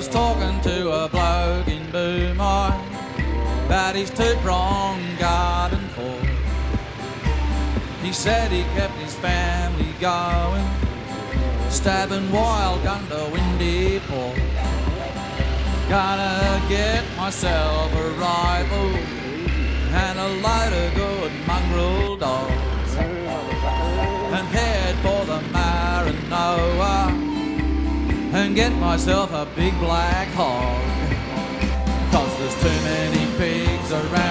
was talking to a bloke in Boomai about his two-pronged garden fork. He said he kept his family going, stabbing wild under windy pork. Gonna get myself a rifle and a load of good mongrel dogs and head for the Maranoa and get myself a big black hog, 'cause there's too many pigs around